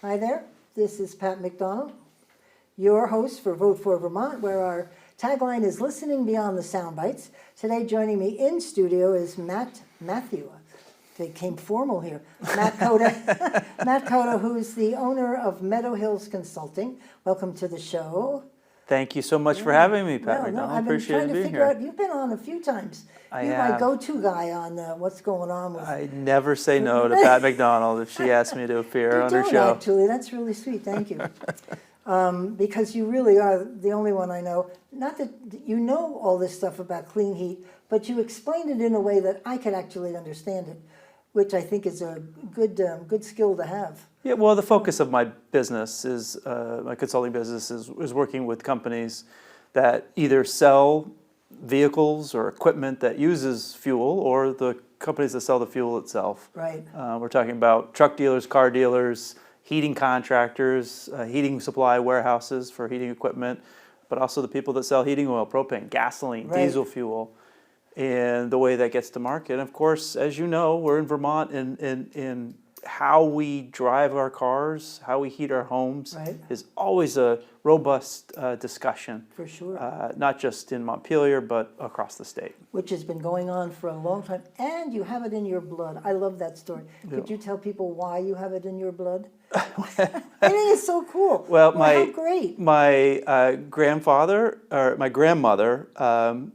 Hi there, this is Pat McDonald, your host for Vote for Vermont, where our tagline is listening beyond the sound bites. Today joining me in studio is Matthew. They came formal here. Matt Cota, Matt Cota, who's the owner of Meadow Hill Consulting. Welcome to the show. Thank you so much for having me, Pat McDonald. I've been Appreciate trying to being figure here. out, you've been on a few times. I You're have. my go-to guy on what's going on with... I never say no to Pat McDonald if she asks me to appear on her You show. don't, actually. That's really sweet. Thank you. Because you really are the only one I know. Not that you know all this stuff about clean heat, but you explained it in a way that I could actually understand it, which I think is a good skill to have. Yeah, well, the focus of my business is, my consulting business is working with companies that either sell vehicles or equipment that uses fuel, or the companies that sell the fuel itself. Right. We're talking about truck dealers, car dealers, heating contractors, heating supply warehouses for heating equipment, but also the people that sell heating oil, propane, gasoline, Right. diesel fuel, and the way that gets to market. And of course, as you know, we're in Vermont, in how we drive our cars, how we heat our homes, Right. is always a robust discussion. For sure. Not just in Montpelier, but across the state. Which has been going on for a long time. And you have it in your blood. I love that story. Could you tell people why you have it in your blood? I think it's so cool. Well, how great. my grandfather, or my grandmother,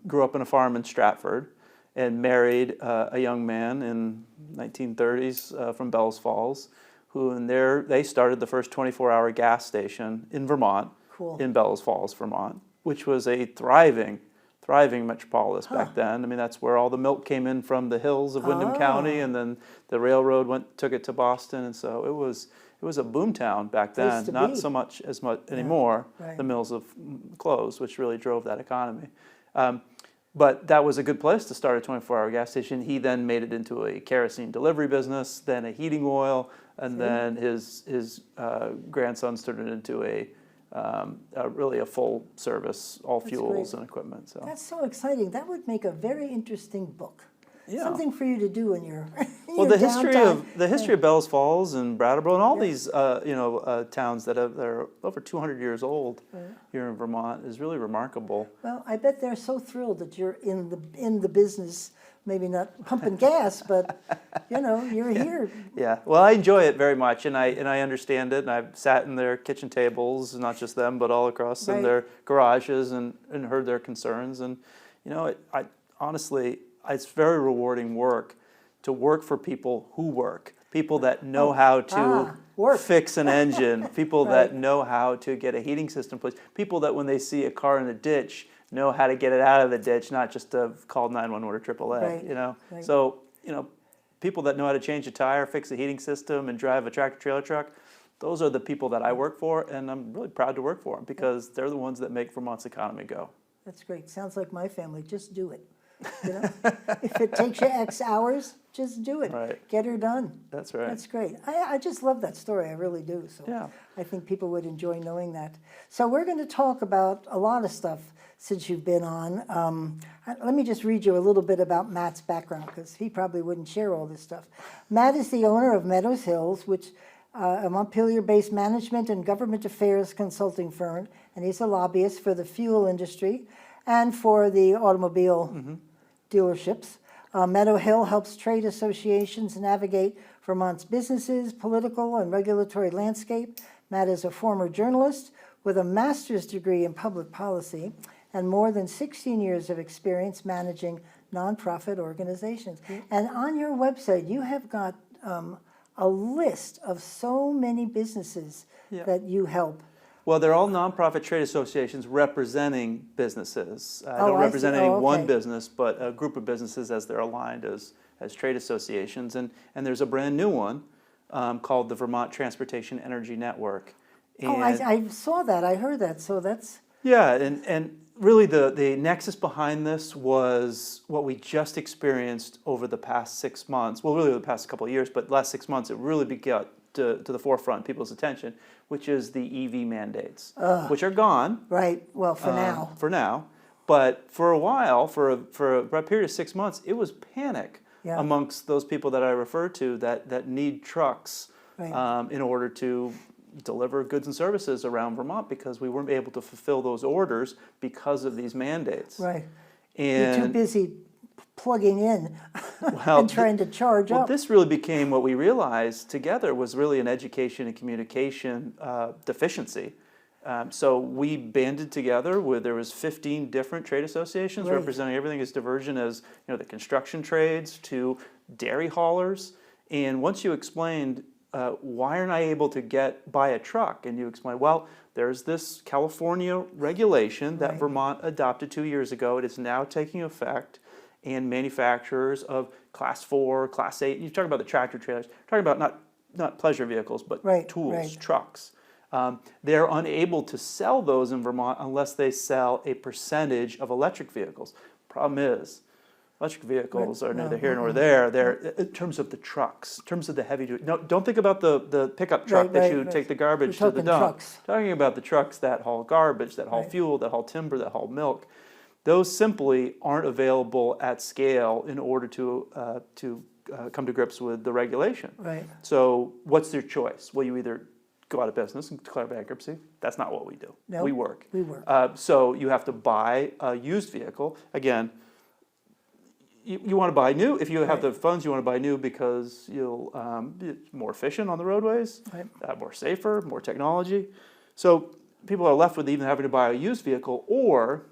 grew up on a farm in Stratford and married a young man in 1930s from Bells Falls, who they started the first 24-hour gas station in Vermont, Cool. in Bells Falls, Vermont, which was a thriving metropolis back then. I mean, that's where all the milk came in from the hills of Windham County, and then the railroad took it to Boston, and so it was a boom town back then. Not so much anymore. Right. The mills have closed, which really drove that economy. But that was a good place to start a 24-hour gas station. He then made it into a kerosene delivery business, then a heating oil, and then his grandsons turned it into really a full service, all fuels and equipment. So That's so exciting. That would make a very interesting book. Yeah. Something for you to do in your Well, the history downtime. of Bells Falls and Brattleboro and all these towns that are over 200 years old here in Vermont is really remarkable. Well, I bet they're so thrilled that you're in the business. Maybe not pumping gas, but you're here. Yeah, well, I enjoy it very much, and I understand it, and I've sat in their kitchen tables, not just them, but all across in their garages, and heard their concerns, and I honestly, it's very rewarding work to work for people who work, people that know how to fix an engine, people that know how to get a heating system placed, people that when they see a car in a ditch know how to get it out of the ditch, not just to call 911 or AAA. Right. So people that know how to change a tire, fix a heating system, and drive a tractor trailer truck. Those are the people that I work for, and I'm really proud to work for them because they're the ones that make Vermont's economy go. That's great. Sounds like my family. Just do it. If it takes you X hours, just do it. Right. Get her done. That's right. That's great. I just love that story. I really do. So Yeah. I think people would enjoy knowing that. So we're going to talk about a lot of stuff since you've been on. Let me just read you a little bit about Matt's background because he probably wouldn't share all this stuff. Matt is the owner of Meadow Hills, which a Montpelier-based management and government affairs consulting firm, and he's a lobbyist for the fuel industry and for the automobile dealerships. Meadow Hill helps trade associations navigate Vermont's businesses, political, and regulatory landscape. Matt is a former journalist with a master's degree in public policy and more than 16 years of experience managing nonprofit organizations. And on your website, you have got a list of so many businesses that you help. Well, they're all nonprofit trade associations representing businesses. I don't represent any one business, but a group of businesses as they're aligned as trade associations. And there's a brand new one called the Vermont Transportation Energy Network. And I saw that. I heard that. So that's... Yeah, and really the nexus behind this was what we just experienced over the past 6 months. Well, really the past couple of years, but last 6 months it really got to the forefront, people's attention, which is the EV mandates, which are gone. Right. Well, for now. For now. But for a while, for a period of 6 months, it was panic amongst those people that I refer to that need trucks in order to deliver goods and services around Vermont because we weren't able to fulfill those orders because of these mandates. Right. You're too And busy plugging in well, and trying to charge well, up. this really became what we realized together was really an education and communication deficiency. So we banded together where there was 15 different trade associations Right. representing everything as diversion as the construction trades to dairy haulers. And once you explained why aren't I able to buy a truck, and you explained, well, there's this California regulation that Right. Vermont adopted 2 years ago. It is now taking effect. And manufacturers of Class 4, Class 8, you talk about the tractor trailers, talking about not pleasure vehicles, but Right, tools, right. trucks. They're unable to sell those in Vermont unless they sell a percentage of electric vehicles. Problem is, electric vehicles are neither here nor there. They're in terms of the trucks, in terms of the heavy duty. No, don't think about the pickup truck Right, that right, you right. take the garbage We're to the talking dump. trucks. Talking about the trucks that haul garbage, that haul Right. fuel, that haul timber, that haul milk. Those simply aren't available at scale in order to come to grips with the regulation. Right. So what's their choice? Well, you either go out of business and declare bankruptcy. That's not what we do. No, we work. we work. So you have to buy a used vehicle. Again, you want to buy new. If you have Right. the funds, you want to buy new because you'll be more efficient on the roadways, Right. more safer, more technology. So people are left with even having to buy a used vehicle or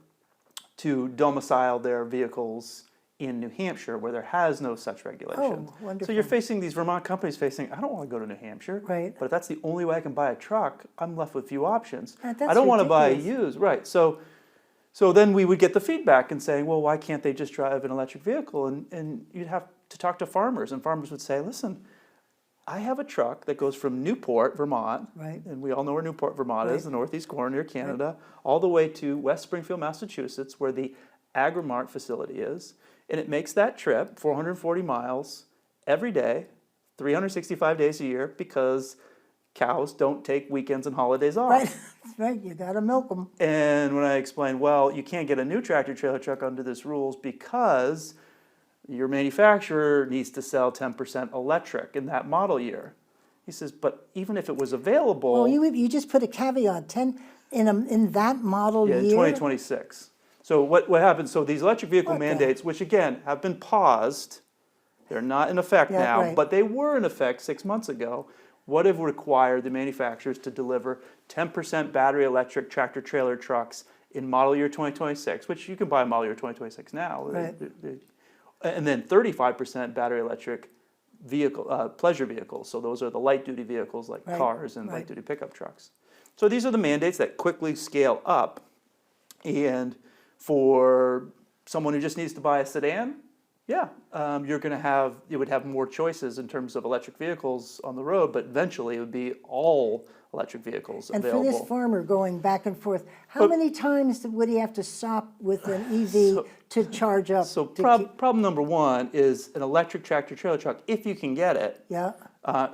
to domicile their vehicles in New Hampshire where there has no such regulation. Oh, wonderful. So you're facing these Vermont companies facing, I don't want to go to New Hampshire, Right. but if that's the only way I can buy a truck, I'm left with few options. That's I don't want to buy a ridiculous. used, right? So then we would get the feedback and saying, well, why can't they just drive an electric vehicle? And you'd have to talk to farmers, and farmers would say, listen, I have a truck that goes from Newport, Vermont, Right. and we all know where Newport, Vermont Right. is, the northeast corner near Canada, all the way to West Springfield, Massachusetts, where the Agrimart facility is. And it makes that trip, 440 miles, every day, 365 days a year, because cows don't take weekends and holidays off. Right. Right. You got to milk them. And when I explained, well, you can't get a new tractor trailer truck under this rules because your manufacturer needs to sell 10% electric in that model year. He says, but even if it was available, Well, you just put a caveat, 10 in that model yeah, in year. 2026. So what happens? So these electric vehicle What the- mandates, which again have been paused, they're not in effect Yeah, now, right. but they were in effect 6 months ago. What have required the manufacturers to deliver 10% battery electric tractor trailer trucks in model year 2026, which you can buy model year 2026 now. Right. And then 35% battery electric vehicle pleasure vehicles. So those are the light duty vehicles like Right, cars and right. light duty pickup trucks. So these are the mandates that quickly scale up. And for someone who just needs to buy a sedan, yeah, you would have more choices in terms of electric vehicles on the road, but eventually it would be all electric vehicles And available. for this farmer going back and forth, how So- many times would he have to stop with an EV to charge up? So to keep- problem number one is an electric tractor trailer truck, if you can get it, Yeah,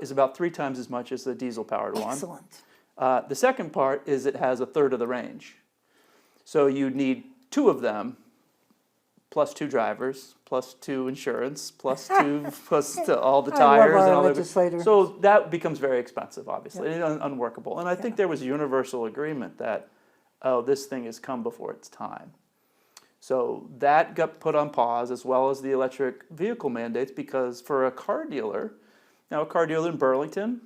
is about 3 times as much as the diesel powered one. excellent. The second part is it has a third of the range. So you need 2 of them, plus 2 drivers, plus 2 insurance, plus 2, plus all the I love tires our and all legislators. So that becomes very expensive, obviously, and unworkable. And I think there was universal agreement that, oh, this thing has come before its time. So that got put on pause, as well as the electric vehicle mandates, because for a car dealer, now a car dealer in Burlington,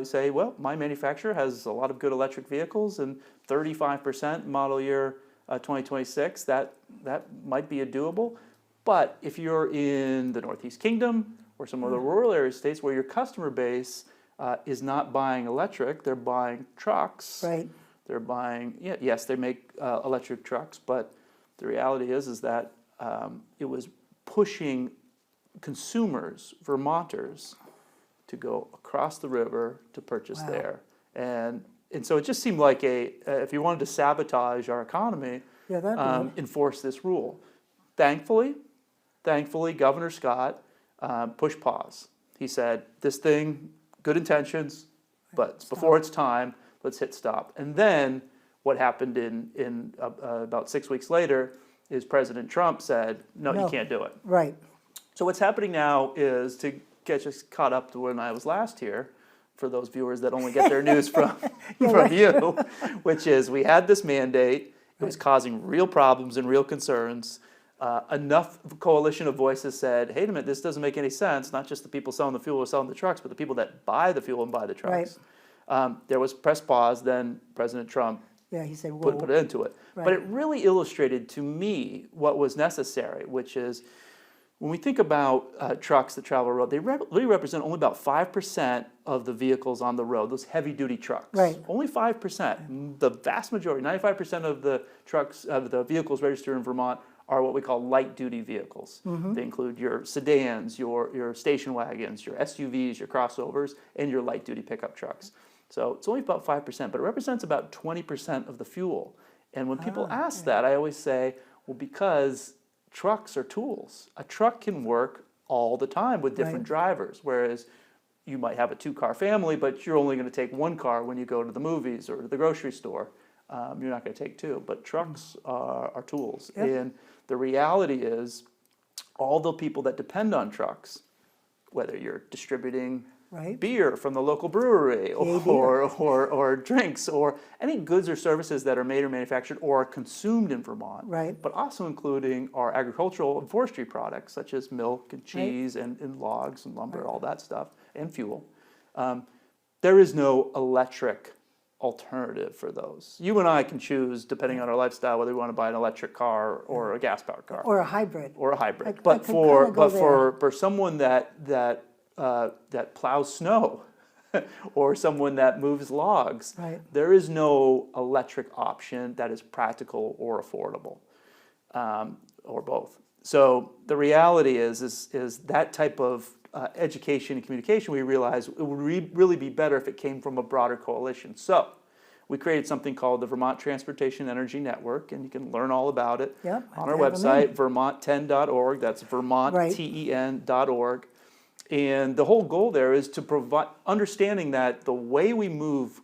say, well, my manufacturer has a lot of good electric vehicles and 35% model year 2026, that might be a doable. But if you're in the Northeast Kingdom or some of the rural area states where your customer base is not buying electric, they're buying trucks. Right. They're buying, yes, they make electric trucks, but the reality is that it was pushing consumers, Vermonters, to go across the river to purchase Wow. there. And so it just seemed like if you wanted to sabotage our economy, Yeah, that'd be enforce this rule. Thankfully, Governor Scott pushed pause. He said, this thing, good intentions, but it's before its time, let's hit stop. And then what happened in about 6 weeks later is President Trump said, no, you No. can't do it. right. So what's happening now is, to get just caught up to when I was last here, for those viewers that only get their news from you, which is we had this mandate. It was causing real problems and real concerns. Enough coalition of voices said, hey, a minute, this doesn't make any sense. Not just the people selling the fuel or selling the trucks, but the people that buy the fuel and buy the trucks. There was press pause. Then President Trump he said, put it into it. But it really illustrated to me what was necessary, which is when we think about trucks that travel the road, they really represent only about 5% of the vehicles on the road, those heavy-duty trucks. Only 5%. The vast majority, 95% of the trucks, of the vehicles registered in Vermont are what we call light-duty vehicles. They include your sedans, your station wagons, your SUVs, your crossovers, and your light-duty pickup trucks. So it's only about 5%, but it represents about 20% of the fuel. And when people ask that, I always say, well, because trucks are tools. A truck can work all the time with different drivers, whereas you might have a two-car family, but you're only going to take one car when you go to the movies or to the grocery store. You're not going to take two, but trucks are tools. And the reality is all the people that depend on trucks, whether you're distributing beer from the local brewery or drinks or any goods or services that are made or manufactured or are consumed in Vermont, but also including our agricultural and forestry products such as milk and cheese and logs and lumber, all that stuff, and fuel. There is no electric alternative for those. You and I can choose, depending on our lifestyle, whether we want to buy an electric car or a gas-powered car. Or a hybrid. But for someone that plows snow or someone that moves logs, there is no electric option that is practical or affordable, or both. So the reality is that type of education and communication, we realize it would really be better if it came from a broader coalition. So we created something called the Vermont Transportation Energy Network, and you can learn all about it on our website, vermont10.org. That's vermontten.org. And the whole goal there is to provide understanding that the way we move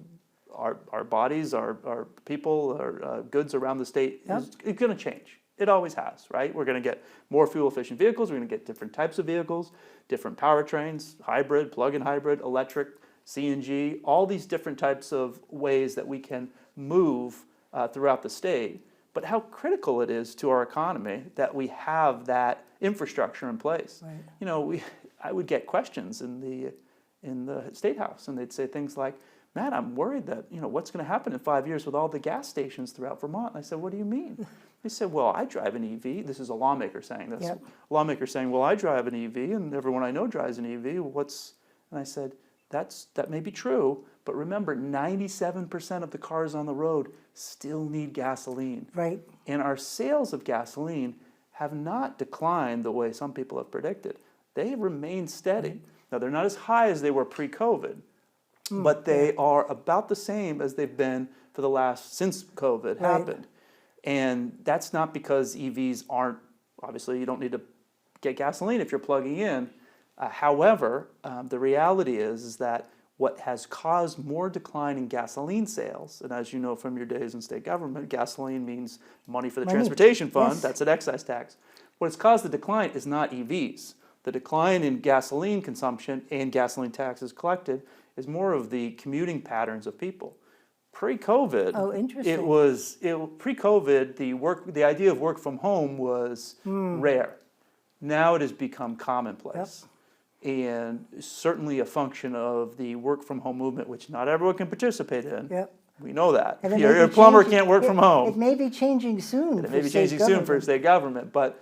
our bodies, our people, our goods around the state is going to change. It always has, right? We're going to get more fuel-efficient vehicles. We're going to get different types of vehicles, different powertrains, hybrid, plug-in hybrid, electric, CNG, all these different types of ways that we can move throughout the state. But how critical it is to our economy that we have that infrastructure in place. You know, I would get questions in the State House, and they'd say things like, Matt, I'm worried that, what's going to happen in 5 years with all the gas stations throughout Vermont? And I said, what do you mean? They said, well, I drive an EV. This is a lawmaker saying this. A lawmaker saying, well, I drive an EV, and everyone I know drives an EV. And I said, that may be true, but remember, 97% of the cars on the road still need gasoline. And our sales of gasoline have not declined the way some people have predicted. They have remained steady. Now, they're not as high as they were pre-COVID, but they are about the same as they've been for since COVID happened. And that's not because EVs aren't, obviously you don't need to get gasoline if you're plugging in. However, the reality is that what has caused more decline in gasoline sales, and as you know from your days in state government, gasoline means money for the transportation fund, that's an excise tax. What has caused the decline is not EVs. The decline in gasoline consumption and gasoline taxes collected is more of the commuting patterns of people. Pre-COVID, pre-COVID, the idea of work from home was rare. Now it has become commonplace. And certainly a function of the work from home movement, which not everyone can participate in. We know that. Your plumber can't work from home. It may be changing soon. It may be changing soon for state government, but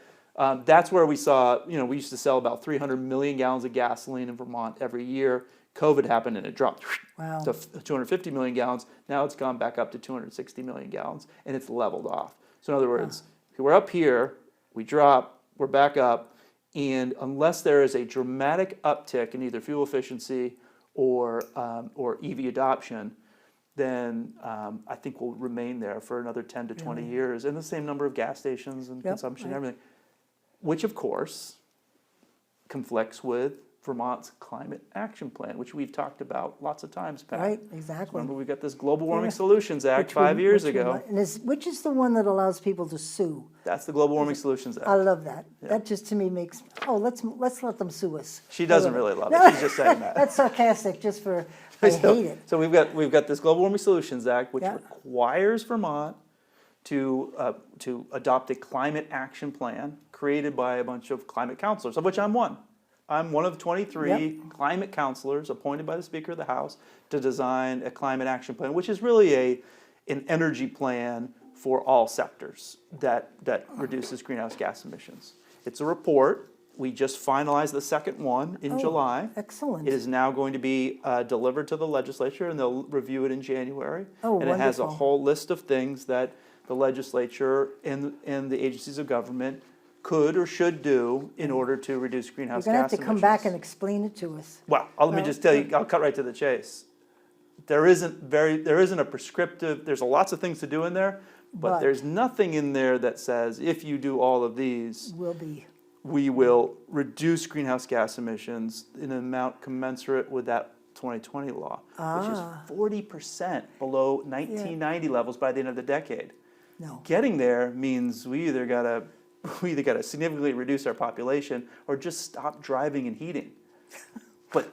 that's where we saw, we used to sell about 300 million gallons of gasoline in Vermont every year. COVID happened and it dropped to 250 million gallons. Now it's gone back up to 260 million gallons and it's leveled off. So in other words, we're up here, we drop, we're back up, and unless there is a dramatic uptick in either fuel efficiency or EV adoption, then I think we'll remain there for another 10 to 20 years, and the same number of gas stations and consumption and everything, which of course conflicts with Vermont's Climate Action Plan, which we've talked about lots of times, Pat. Exactly. Remember, we got this Global Warming Solutions Act 5 years ago. Which is the one that allows people to sue? That's the Global Warming Solutions Act. I love that. That just to me makes, let's let them sue us. She doesn't really love it. She's just saying that. That's sarcastic, just for I hate it. So we've got this Global Warming Solutions Act, which Yeah. requires Vermont to adopt a climate action plan created by a bunch of climate counselors, of which I'm one. I'm one of 23 climate counselors appointed by the Speaker of the House to design a climate action plan, which is really an energy plan for all sectors that reduces greenhouse gas emissions. It's a report. We just finalized the second one in July. Excellent. It is now going to be delivered to the legislature, and they'll review it in January. Oh, and it has a wonderful. whole list of things that the legislature and the agencies of government could or should do in order to reduce You're greenhouse going to gas have to emissions. come back and explain it to us. Well, let me just tell you, I'll cut right to the chase. There isn't a prescriptive, there's lots of things to do in there, but there's nothing in there that says if you do all of these, we will reduce greenhouse gas emissions in an amount commensurate with that 2020 law, which is 40% below 1990 levels by the end of the decade. No. Getting there means we either gotta significantly reduce our population or just stop driving and heating. But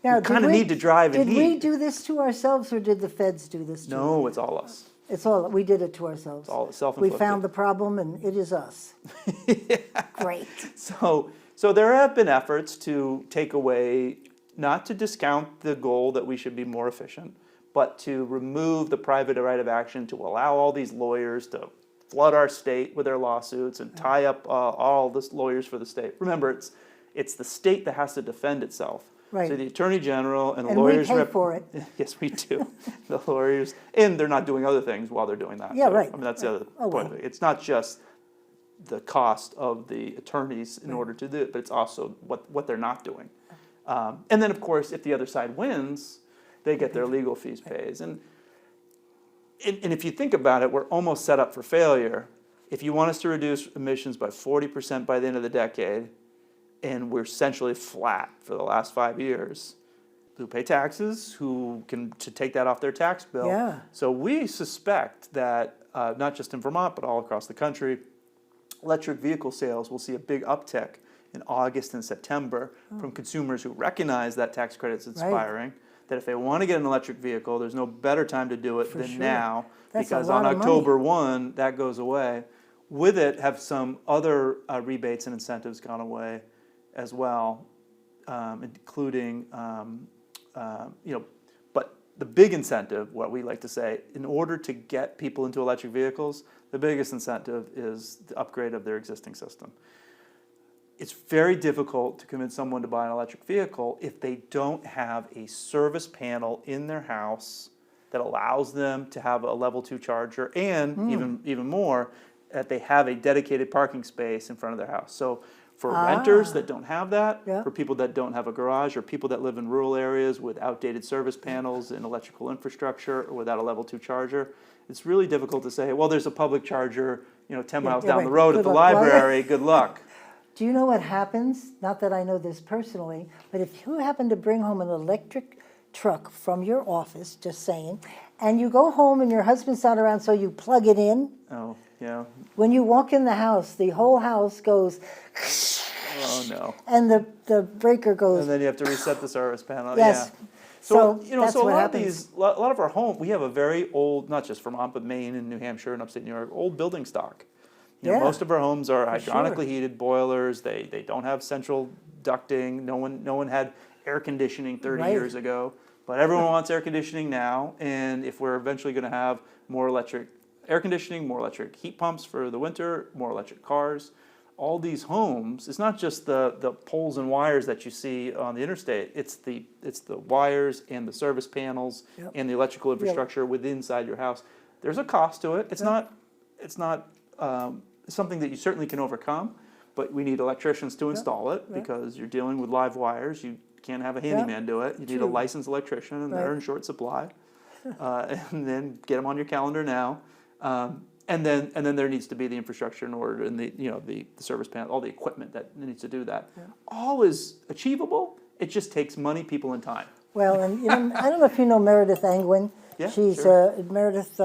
Now, we kind of need to drive and Did heat. we do this to ourselves, or did the feds do this to us? No, it's all us. It's all, we did it to ourselves. It's all We self-inflicted. found the problem, and it is us. Great. So there have been efforts to take away, not to discount the goal that we should be more efficient, but to remove the private right of action, to allow all these lawyers to flood our state with their lawsuits and tie up all the lawyers for the state. Remember, it's the state that has to defend itself. Right. So the Attorney General and the And lawyers we pay for it. Yes, we do. The lawyers, and they're not doing other things while they're doing that. Yeah, So, right. I mean, that's the other Oh, point well. of it. It's not just the cost of the attorneys in order to do it, but it's also what they're not doing. And then, of course, if the other side wins, they get their legal fees paid. And if you think about it, we're almost set up for failure. If you want us to reduce emissions by 40% by the end of the decade, and we're essentially flat for the last 5 years, who pay taxes, who can to take that off their tax bill. Yeah. So we suspect that not just in Vermont, but all across the country, electric vehicle sales will see a big uptick in August and September from consumers who recognize that tax credit's expiring, that if they want to get an electric vehicle, there's no better time to do it than sure. now, That's a because lot on of October 1, that goes away. With it, have some other rebates and incentives gone away as well, including, but the big incentive, what we like to say, in order to get people into electric vehicles, the biggest incentive is the upgrade of their existing system. It's very difficult to convince someone to buy an electric vehicle if they don't have a service panel in their house that allows them to have a level 2 charger, and even more, that they have a dedicated parking space in front of their house. So for renters that don't have that, for people that don't have a garage, or people that live in rural areas with outdated service panels and electrical infrastructure, or without a level 2 charger, it's really difficult to say, well, there's a public charger, 10 miles down the road at the library, good luck. Do you know what happens? Not that I know this personally, but if you happen to bring home an electric truck from your office, just saying, and you go home and your husband's not around, so you plug it in. Oh, yeah. When you walk in the house, the whole house goes, Oh, no. and the breaker goes. And then you have to reset the service panel. Yes. Yeah. So that's so a what lot happens. of a lot of our home, we have a very old, not just Vermont, but Maine and New Hampshire and upstate New York, old building stock. Most of our homes are hydronically heated boilers. They don't have central ducting. No one had air conditioning 30 years ago, but everyone wants air conditioning now. And if we're eventually going to have more electric air conditioning, more electric heat pumps for the winter, more electric cars, all these homes, it's not just the poles and wires that you see on the interstate. It's the wires and the service panels and the electrical infrastructure within inside your house. There's a cost to it. It's not something that you certainly can overcome, but we need electricians to install it because you're dealing with live wires. You can't have a handyman do it. You need a licensed electrician, and they're in short supply. And then get them on your calendar now. And then there needs to be the infrastructure in order, and the service panel, all the equipment that needs to do that. All is achievable. It just takes money, people, and time. Well, and I don't know if you know Meredith Angwin. Yeah, She's sure. Meredith.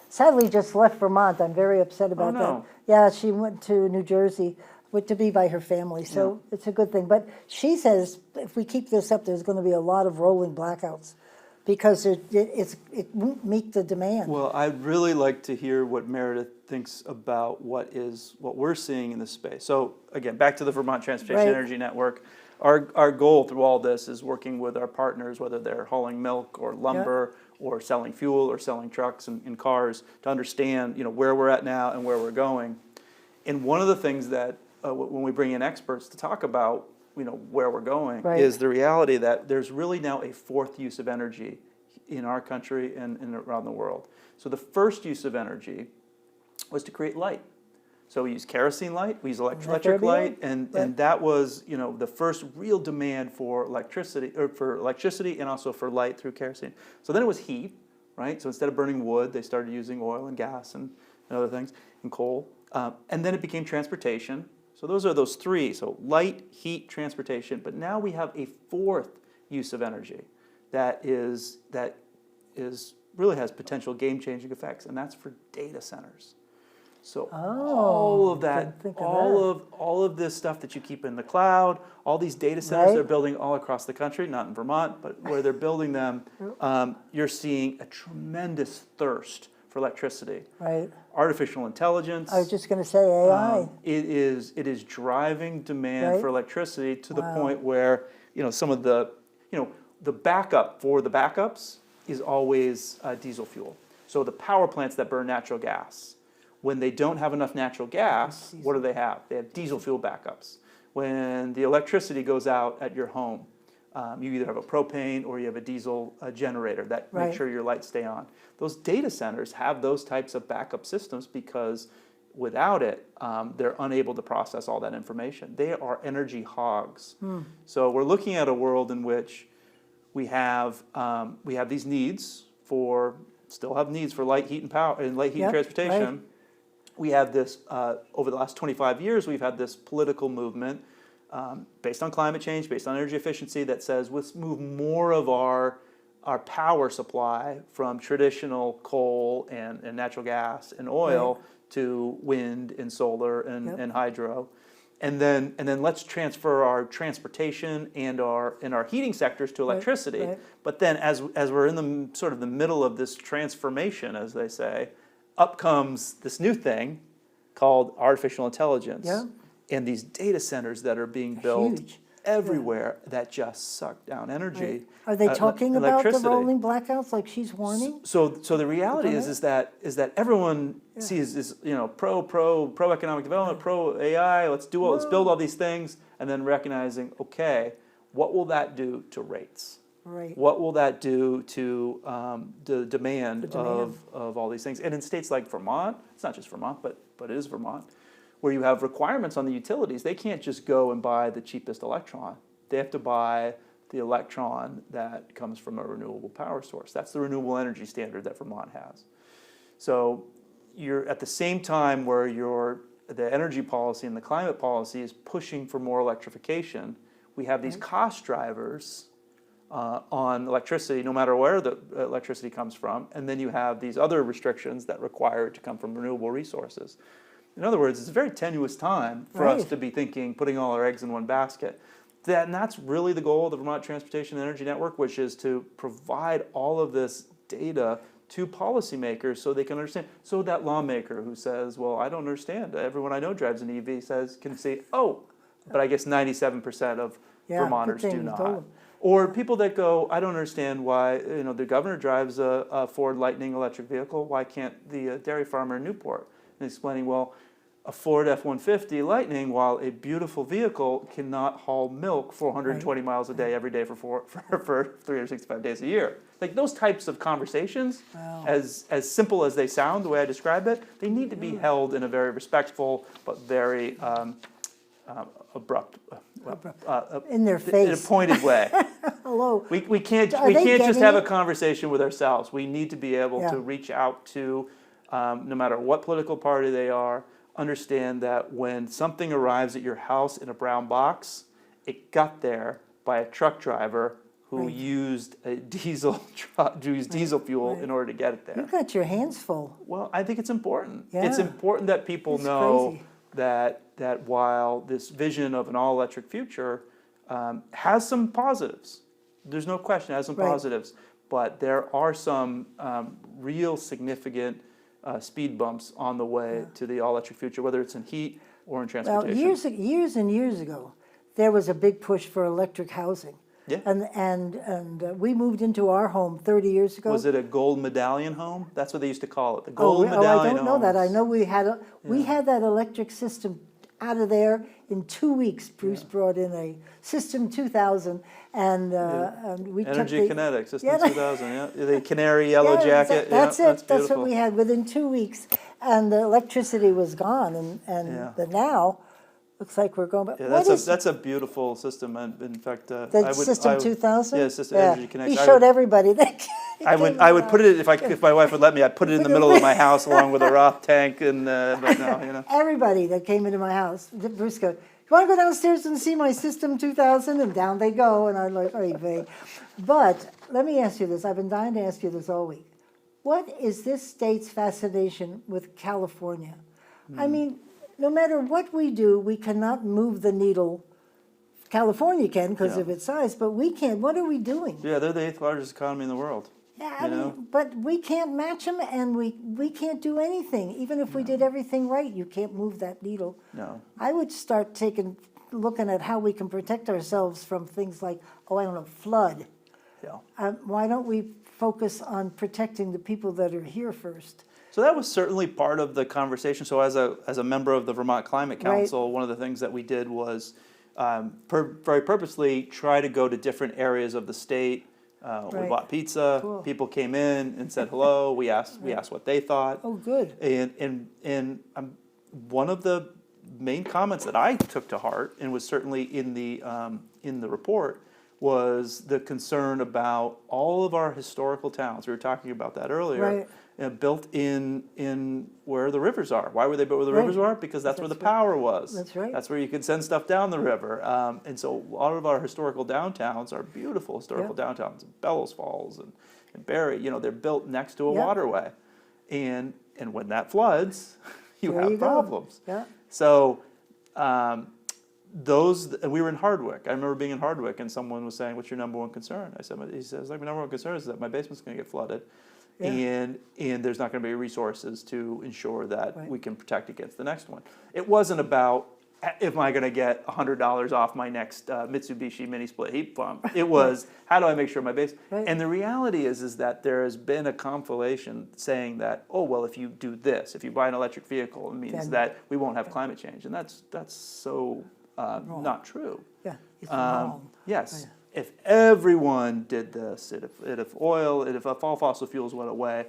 Sadly, just left Vermont. I'm very upset about no. that. Yeah, she went to New Jersey to be by her family, so it's a good thing. But she says if we keep this up, there's going to be a lot of rolling blackouts because it won't meet the demand. Well, I'd really like to hear what Meredith thinks about what we're seeing in this space. So again, back to the Vermont Transportation Right. Energy Network. Our goal through all this is working with our partners, whether they're hauling milk or lumber or selling fuel or selling trucks and cars, to understand where we're at now and where we're going. And one of the things that when we bring in experts to talk about where we're going Right. is the reality that there's really now a fourth use of energy in our country and around the world. So the first use of energy was to create light. So we use kerosene light, we use electric light, and that was the first real demand for electricity and also for light through kerosene. So then it was heat, right? So instead of burning wood, they started using oil and gas and other things and coal. And then it became transportation. So those are those three. So light, heat, transportation. But now we have a fourth use of energy that is really has potential game-changing effects, and that's for data centers. So all of that, all of this stuff that you keep in the cloud, all these data centers they're building all across the country, not in Vermont, but where they're building them, you're seeing a tremendous thirst for electricity. Right. Artificial intelligence. I was just going to say AI. It is driving demand for electricity to the point where some of the the backup for the backups is always diesel fuel. So the power plants that burn natural gas, when they don't have enough natural gas, what do they have? They have diesel fuel backups. When the electricity goes out at your home, you either have a propane or you have a diesel generator that makes sure your lights stay on. Those data centers have those types of backup systems because without it, they're unable to process all that information. They are energy hogs. So we're looking at a world in which we have these needs still have needs for light, heat, and power, and light, heat, and transportation. Right. We have this over the last 25 years. We've had this political movement based on climate change, based on energy efficiency, that says let's move more of our power supply from traditional coal and natural gas and oil to wind and solar and hydro. And then let's transfer our transportation and our heating sectors to electricity. Right. But then as we're in the sort of the middle of this transformation, as they say, up comes this new thing called artificial intelligence. And these data centers that are being built everywhere that just suck down energy. Are they talking about the rolling blackouts like she's warning? So the reality is that everyone sees this, pro economic development, pro AI. Let's build all these things, and then recognizing, okay, what will that do to rates? Right. What will that do to the demand of all these things? And in states like Vermont, it's not just Vermont, but it is Vermont, where you have requirements on the utilities. They can't just go and buy the cheapest electron. They have to buy the electron that comes from a renewable power source. That's the renewable energy standard that Vermont has. So you're at the same time where the energy policy and the climate policy is pushing for more electrification. We have these cost drivers on electricity, no matter where the electricity comes from, and then you have these other restrictions that require it to come from renewable resources. In other words, it's a very tenuous time for us to be putting all our eggs in one basket. And that's really the goal of the Vermont Transportation and Energy Network, which is to provide all of this data to policymakers so they can understand. So that lawmaker who says, well, I don't understand. Everyone I know drives an EV can say, oh, but I guess 97% of Vermonters do not. Or people that go, I don't understand why the governor drives a Ford Lightning electric vehicle. Why can't the dairy farmer in Newport? And explaining, well, a Ford F-150 Lightning, while a beautiful vehicle, cannot haul milk 420 miles a day every day for 365 days a year. Like those types of conversations, as simple as they sound, the way I describe it, they need to be held in a very respectful but very abrupt, in their face, in a pointed way. Hello. We can't just have a conversation with ourselves. We need to be able to reach out to, no matter what political party they are, understand that when something arrives at your house in a brown box, it got there by a truck driver who used diesel fuel in order to get it there. You've got your hands full. Well, I think it's important. It's important that people know that while this vision of an all-electric future has some positives, there's no question it has some positives, but there are some real significant speed bumps on the way to the all-electric future, whether it's in heat or in transportation. Well, years and years ago, there was a big push for electric housing. Yeah. And we moved into our home 30 years ago. Was it a gold medallion home? That's what they used to call it, the gold medallion I don't know that. I homes. know we had that electric system out of there in 2 weeks. Bruce brought in a System 2000, and we took Energy the Kinetic, System Yeah. 2000, yeah. The canary yellow jacket. That's yeah, it. That's what beautiful. we had within 2 weeks, and the electricity was gone. And the now looks like we're going. But Yeah, what is that's a beautiful system. And in fact, the System 2000? Yeah, System Energy Connect. He showed everybody that. I would put it if my wife would let me. I'd put it in the middle of my house along with a Roth tank, but no, you know. Everybody that came into my house, Bruce goes, "You want to go downstairs and see my System 2000?" And down they go, and I'm like, "Oy vey." But let me ask you this. I've been dying to ask you this all week. What is this state's fascination with California? I mean, no matter what we do, we cannot move the needle. California can because of its size, but we can't. What are we doing? Yeah, they're the 8th largest economy in the world. Yeah, I mean, but we can't match them, and we can't do anything. Even if we did everything right, you can't move that needle. No. I would start looking at how we can protect ourselves from things like, I don't know, flood. Yeah. Why don't we focus on protecting the people that are here first? So that was certainly part of the conversation. So as a member of the Vermont Climate Council, one of the things that we did was very purposely try to go to different areas of the state. We bought pizza. Cool. People came in and said hello. We asked what they thought. Oh, good. And one of the main comments that I took to heart, and was certainly in the report, was the concern about all of our historical towns. We were talking about that earlier. Right. Built in where the rivers are. Why were they built where the rivers are? Because that's where the power was. That's right. That's where you could send stuff down the river. And so a lot of our historical downtowns are beautiful historical downtowns. Bellows Falls and Barrie, they're built next to a waterway. And when that floods, you have problems. Yeah. So we were in Hardwick. I remember being in Hardwick and someone was saying, "What's your number one concern?" He says, "My number one concern is that my basement's going to get flooded." Yeah. And there's not going to be resources to ensure that we can protect against the next one. It wasn't about, am I going to get $100 off my next Mitsubishi mini split heat pump? It was, how do I make sure my base? And the reality is that there has been a conflation saying that, oh, well, if you do this, if you buy an electric vehicle, it means that we won't have climate change. And that's so not true. Yeah, it's wrong. Yes. If everyone did this, if all fossil fuels went away,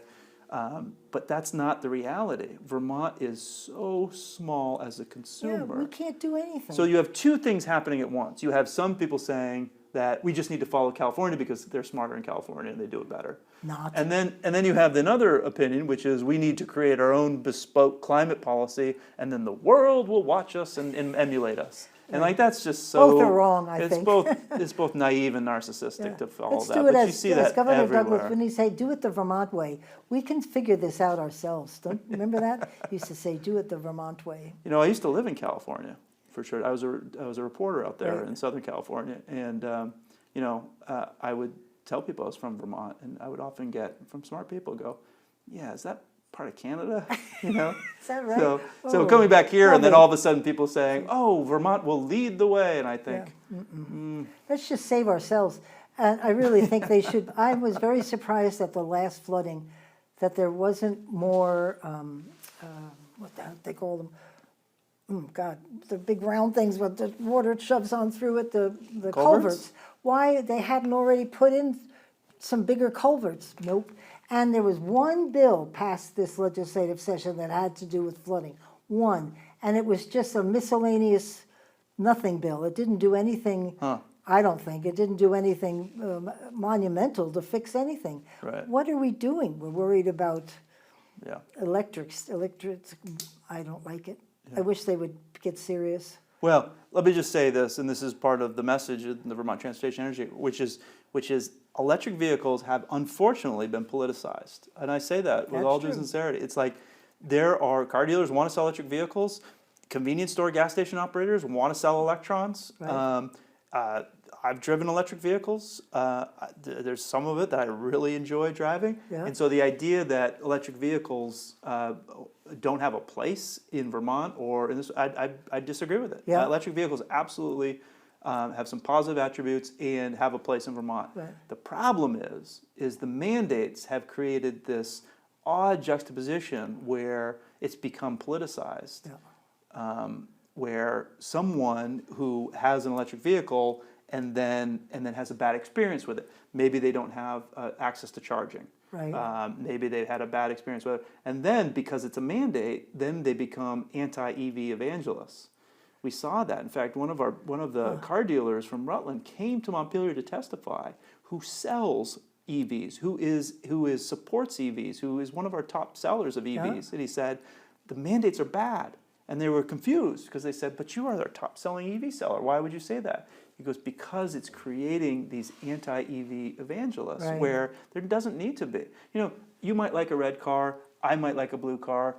but that's not the reality. Vermont is so small as a consumer. Yeah, we can't do anything. So you have two things happening at once. You have some people saying that we just need to follow California because they're smarter in California and they do it better. Not. And then you have another opinion, which is we need to create our own bespoke climate policy, and then the world will watch us and emulate us. And that's just so. Both are wrong, I think. It's both naive and narcissistic to follow Let's that. do it But as, you see that Governor everywhere. Douglas, when he say, "Do it the Vermont way," we can figure this out ourselves. Don't remember that? He used to say, "Do it the Vermont way." I used to live in California, for sure. I was a reporter out there in Southern California, and I would tell people I was from Vermont, and I would often get from smart people go, "Yeah, is that part of Canada?" Is that right? So coming back here, and then all of a sudden people saying, "Oh, Vermont will lead the way," and I think, Let's just save ourselves. And I really think they should. I was very surprised at the last flooding that there wasn't more, what the heck they call them? The big round things with the water shoves on through it, the culverts. Why they hadn't already put in some bigger culverts? Nope. And there was one bill passed this legislative session that had to do with flooding. One. And it was just a miscellaneous nothing bill. It didn't do anything, I don't think. It didn't do anything monumental to fix anything. Right. What are we doing? We're worried about electrics. I don't like it. I wish they would get serious. Well, let me just say this, and this is part of the message in the Vermont Transportation Energy, which is electric vehicles have unfortunately been politicized. And I say that with all due sincerity. It's like there are car dealers who want to sell electric vehicles, convenience store gas station operators want to sell electrons. Right. I've driven electric vehicles. There's some of it that I really enjoy driving. Yeah. And so the idea that electric vehicles don't have a place in Vermont or in this, I disagree with it. Yeah. Electric vehicles absolutely have some positive attributes and have a place in Vermont. Right. The problem is the mandates have created this odd juxtaposition where it's become politicized. Yeah. Where someone who has an electric vehicle and then has a bad experience with it, maybe they don't have access to charging. Right. Maybe they've had a bad experience with it, and then because it's a mandate, then they become anti-EV evangelists. We saw that. In fact, one of the car dealers from Rutland came to Montpelier to testify, who sells EVs, who supports EVs, who is one of our top sellers of EVs, and he said the mandates are bad. And they were confused because they said, but you are our top selling EV seller. Why would you say that? He goes, because it's creating these anti-EV evangelists where there doesn't need to be. You know, you might like a red car, I might like a blue car,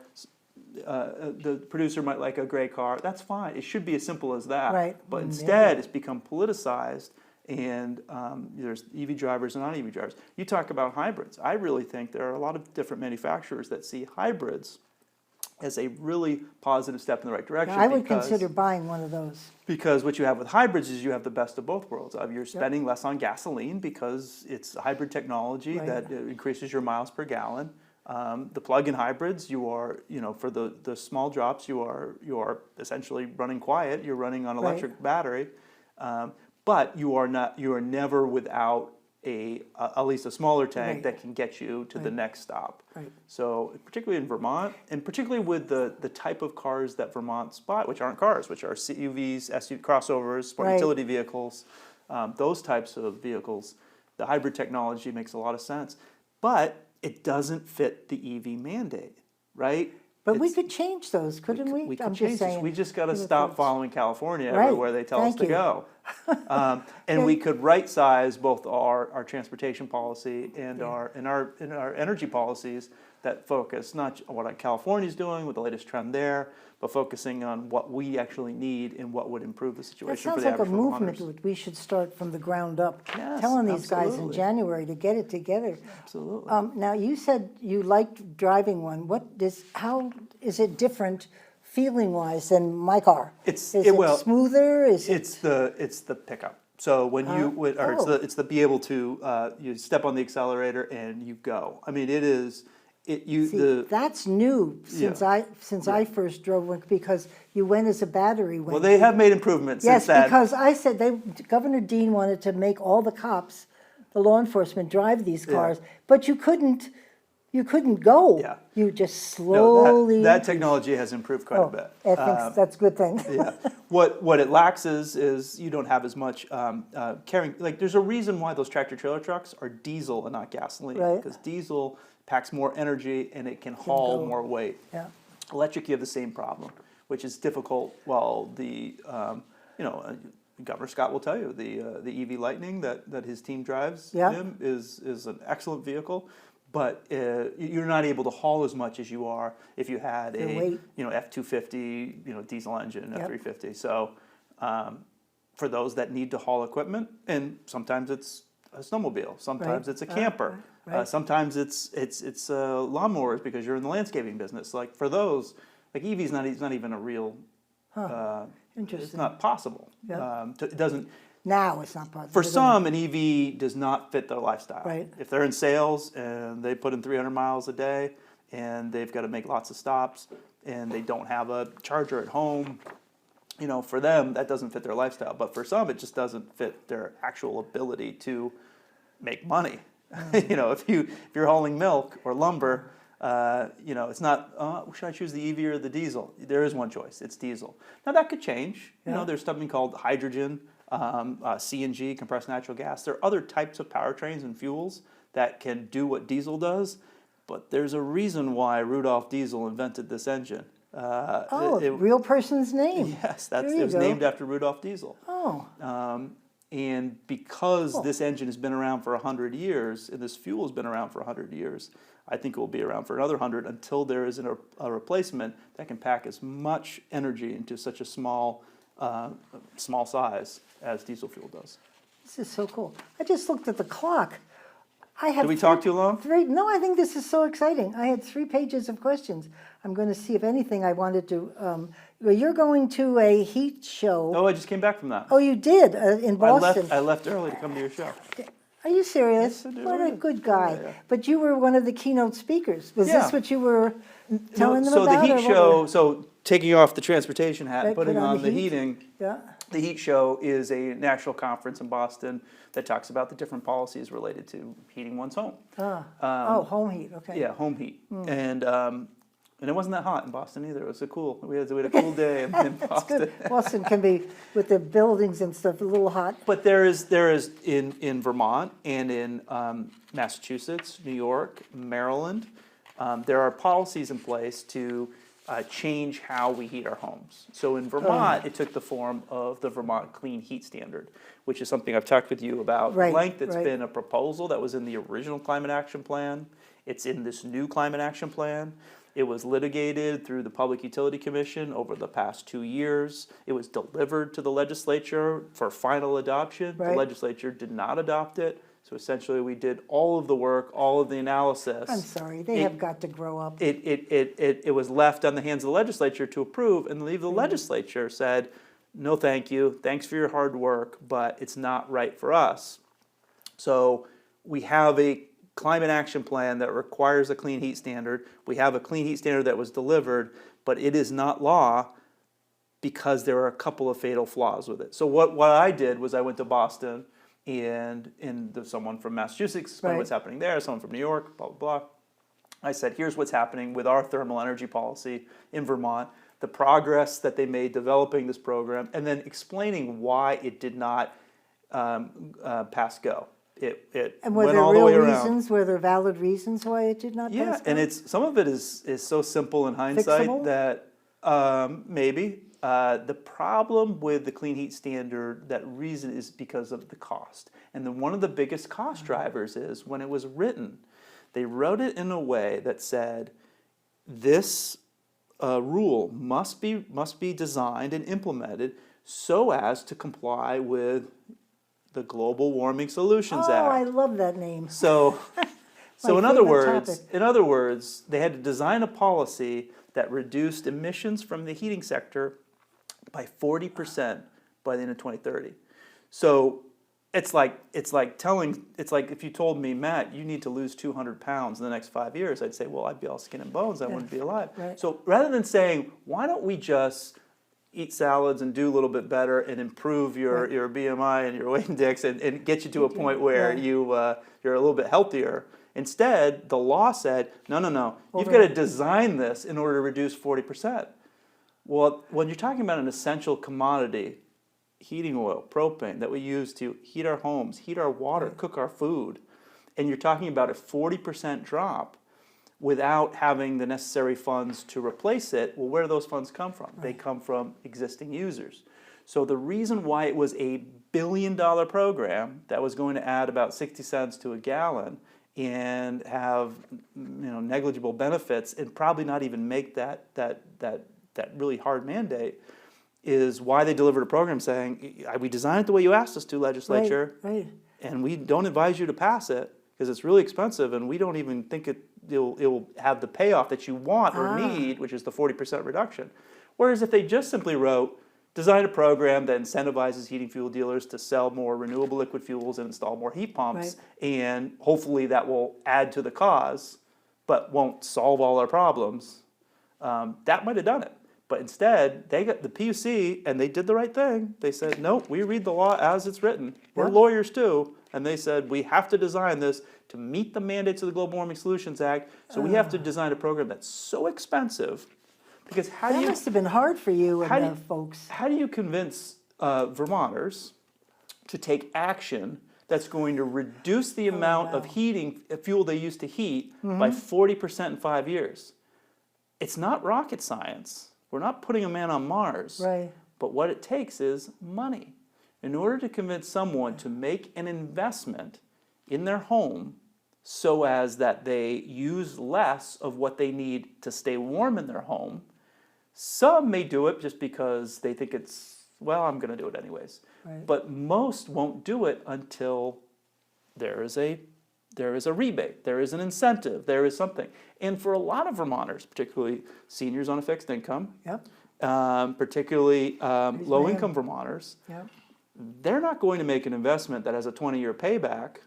the producer might like a gray car. That's fine. It should be as simple as that. Right. But instead, it's become politicized, and there's EV drivers and non-EV drivers. You talk about hybrids. I really think there are a lot of different manufacturers that see hybrids as a really positive step in the right direction. I would consider buying one of those. Because what you have with hybrids is you have the best of both worlds. You're spending less on gasoline because it's hybrid technology that increases your miles per gallon. The plug-in hybrids, you are, for the small drops, you are essentially running quiet. You're running on electric battery, but you are never without at least a smaller tank that can get you to the next stop. Right. So particularly in Vermont, and particularly with the type of cars that Vermont's bought, which aren't cars, which are CUVs, SUV crossovers, sport utility vehicles, those types of vehicles, the hybrid technology makes a lot of sense. But it doesn't fit the EV mandate, right? But we could change those, couldn't we? We I'm could just change this. saying. We just got to stop following California Right. everywhere they tell us Thank to you. go. And we could right-size both our transportation policy and our energy policies that focus not on what California's doing with the latest trend there, but focusing on what we actually need and what would improve the That situation for sounds the like a average movement Vermonters. that we should start from the ground up. Yes, Telling these guys in absolutely. January to get it together. Absolutely. Now, you said you liked driving one. How is it different feeling-wise than my car? It's Is it smoother? It's the pickup. So when it's the be able to you step on the accelerator and you go. I mean, it is. That's new since I first drove one, because you went as a battery. Well, they have made improvements Yes, since that. because I said Governor Dean wanted to make all the cops, the law enforcement, drive these cars, but you couldn't go. Yeah. You just slowly. That technology has improved quite a bit. I think that's a good thing. Yeah. What it lacks is you don't have as much carrying. Like, there's a reason why those tractor trailer trucks are diesel and not gasoline. Right. Because diesel packs more energy and it can haul more weight. Yeah. Electric, you have the same problem, which is difficult. Well, Governor Scott will tell you the EV Lightning that his team drives him is an excellent vehicle. But you're not able to haul as much as you are if you had a F-250 diesel engine, F-350. So for those that need to haul equipment, and sometimes it's a snowmobile, sometimes it's a camper, sometimes it's lawnmowers because you're in the landscaping business. Like for those, like EV is not even a real. Interesting. It's not possible. It doesn't. Now it's not possible. For some, an EV does not fit their lifestyle. Right. If they're in sales and they put in 300 miles a day and they've got to make lots of stops and they don't have a charger at home, for them, that doesn't fit their lifestyle. But for some, it just doesn't fit their actual ability to make money. If you're hauling milk or lumber, it's not, should I choose the EV or the diesel? There is one choice. It's diesel. Now, that could change. There's something called hydrogen. CNG, compressed natural gas. There are other types of powertrains and fuels that can do what diesel does, but there's a reason why Rudolf Diesel invented this engine. Real person's name. Yes, it was named after Rudolf Diesel. And because this engine has been around for 100 years, and this fuel has been around for 100 years, I think it will be around for another 100 until there is a replacement that can pack as much energy into such a small size as diesel fuel does. This is so cool. I just looked at the clock. I have Did we talk too long? No, I think this is so exciting. I had 3 pages of questions. I'm going to see if anything I wanted to. Well, you're going to a heat show. Oh, I just came back from that. Oh, you did in Boston. I left early to come to your show. Are you serious? Yes, I do. What a good guy. Yeah. But you were one of the keynote speakers. Was Yeah. this what you were telling them So about? the heat or what show, were- so taking off the transportation hat and Right, putting put on on the the heat. heating, Yeah. the heat show is a national conference in Boston that talks about the different policies related to heating one's home. Oh, home heat. Okay. Yeah, home heat. And it wasn't that hot in Boston either. It was we had a cool day in That's Boston. good. Boston can be, with the buildings and stuff, a little hot. But there is in Vermont and in Massachusetts, New York, Maryland, there are policies in place to change how we heat our homes. So in Vermont, it took the form of the Vermont Clean Heat Standard, which is something I've talked with you about Right, at length. It's right. been a proposal that was in the original Climate Action Plan. It's in this new Climate Action Plan. It was litigated through the Public Utility Commission over the past 2 years. It was delivered to the legislature for final adoption. The Right. legislature did not adopt it. So essentially, we did all of the work, all of the analysis. I'm sorry, they have got to grow up. It was left on the hands of the legislature to approve, and the legislature said, no, thank you, thanks for your hard work, but it's not right for us. So we have a climate action plan that requires a clean heat standard. We have a clean heat standard that was delivered, but it is not law because there are a couple of fatal flaws with it. So what I did was I went to Boston, and there's someone from Massachusetts explained what's happening there, someone from New York, blah, blah, blah. I said, here's what's happening with our thermal energy policy in Vermont, the progress that they made developing this program, and then explaining why it did not pass go. It And were went there all the way real around. reasons, were there valid reasons why it did not Yeah, pass? and some of it is so simple in hindsight Fixable? that maybe. The problem with the clean heat standard, that reason is because of the cost. And then one of the biggest cost drivers is when it was written, they wrote it in a way that said this rule must be designed and implemented so as to comply with the Global Warming Solutions Oh, Act. I love that name. So My in other favorite words, they had to design a policy that reduced emissions from the heating sector by 40% by the end of 2030. So it's like if you told me, Matt, you need to lose 200 pounds in the next 5 years, I'd say, well, I'd be all skin and bones. I wouldn't be alive. Right. So rather than saying, why don't we just eat salads and do a little bit better and improve your BMI and your weight index and get you to a point where you're a little bit healthier. Instead, the law said, no, you've got to design this in order to reduce 40%. Well, when you're talking about an essential commodity, heating oil, propane, that we use to heat our homes, heat our water, cook our food, and you're talking about a 40% drop without having the necessary funds to replace it, well, where do those funds come from? They come from existing users. So the reason why it was a $1 billion program that was going to add about 60 cents to a gallon and have negligible benefits and probably not even make that really hard mandate is why they delivered a program saying, we designed it the way you asked us to, legislature, Right. and we don't advise you to pass it because it's really expensive and we don't even think it will have the payoff that you want or need, which is the 40% reduction. Whereas if they just simply wrote, design a program that incentivizes heating fuel dealers to sell more renewable liquid fuels and install more heat pumps, and hopefully that will add to the cause, but won't solve all our problems, that might have done it. But instead, they got the PUC, and they did the right thing. They said, nope, we read the law as it's written. We're lawyers too. And they said, we have to design this to meet the mandates of the Global Warming Solutions Act. So we have to design a program that's so expensive. Because how do That you... must have been hard for you How do and you- the folks. How do you convince Vermonters to take action that's going to reduce the amount of heating fuel they use to heat by 40% in 5 years? It's not rocket science. We're not putting a man on Mars. Right. But what it takes is money. In order to convince someone to make an investment in their home so as that they use less of what they need to stay warm in their home, some may do it just because they think it's well, I'm going to do it anyways. Right. But most won't do it until there is a rebate, there is an incentive, there is something. And for a lot of Vermonters, particularly seniors on a fixed income, Yep. particularly low-income Vermonters, Yep. they're not going to make an investment that has a 20-year payback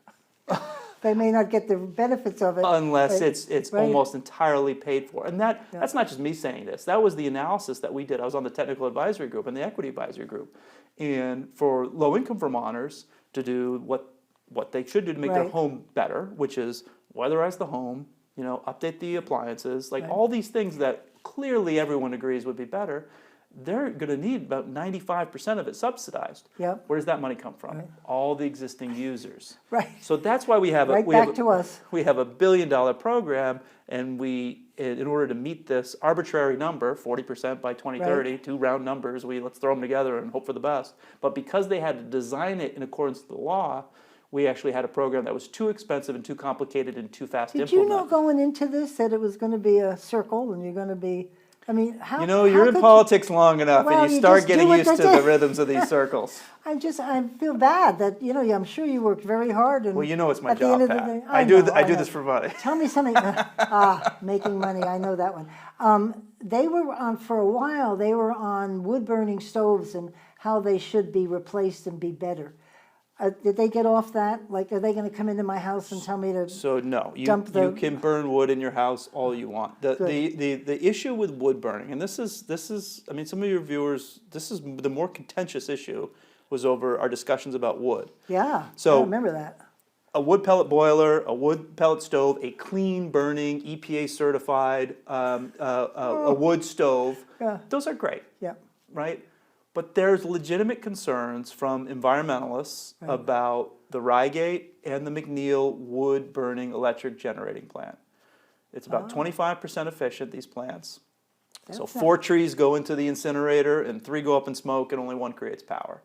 They may not get the benefits of it. unless but- it's right. almost entirely paid for. And that's not just me saying this. That was the analysis that we did. I was on the technical advisory group and the equity advisory group. And for low-income Vermonters to do what they should do to make their Right. home better, which is weatherize the home, update the appliances, like Right. all these things that clearly everyone agrees would be better, they're going to need about 95% of it subsidized. Yep. Where does that money come from? Right. All the existing users. Right. So that's why we have Right back to us. we have $1 billion program, and we, in order to meet this arbitrary number, 40% by 2030, two round numbers, let's throw them together and hope for the best. But because they had to design it in accordance with the law, we actually had a program that was too expensive and too complicated and too fast to Did you implement. know going into this that it was going to be a circle and you're going to be, I mean, how? You're in could politics long enough, Well, and you you start just do getting what used they to do. the rhythms of these circles. I feel bad that, I'm sure you worked very hard. And Well, it's my at the job, end of the Pat. day- I know, do know. this for money. Tell me something. Making money. I know that one. They were on, for a while, they were on wood-burning stoves and how they should be replaced and be better. Did they get off that? Like, are they going to come into my house and tell me to? So no, you Dump the- can burn wood in your house all you want. The issue with wood burning, and this is I mean, some of your viewers, this is the more contentious issue, was over our discussions about wood. Yeah, So- I remember that. A wood pellet boiler, a wood pellet stove, a clean burning, EPA certified a wood stove. Yeah. Those are great, Yeah, right? But there's legitimate concerns from environmentalists Right. about the Rygate and the McNeil wood burning electric generating plant. It's about 25% efficient, these plants. So That's 4 trees go into the incinerator and 3 go up in smoke and only 1 creates power.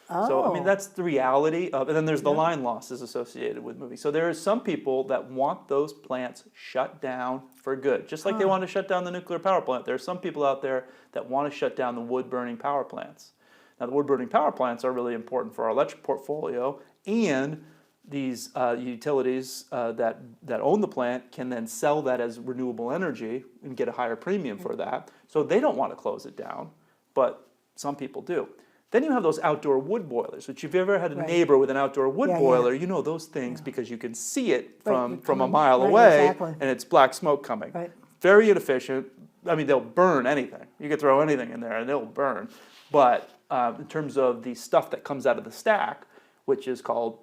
So, I mean, Oh. that's the reality of, and then there's the line losses associated with moving. So there are some people that want those plants shut down for good, just like they want to shut down the nuclear power plant. There are some people out there that want to shut down the wood-burning power plants. Now, the wood-burning power plants are really important for our electric portfolio, and these utilities that own the plant can then sell that as renewable energy and get a higher premium for that. So they don't want to close it down, but some people do. Then you have those outdoor wood boilers, which if you've ever had a Right. neighbor with an outdoor wood Yeah, yeah. boiler, you know those things because you can see it Right, from a coming- mile right, away, exactly. and it's black smoke coming. Right. Very inefficient. I mean, they'll burn anything. You could throw anything in there and it'll burn. But in terms of the stuff that comes out of the stack, which is called,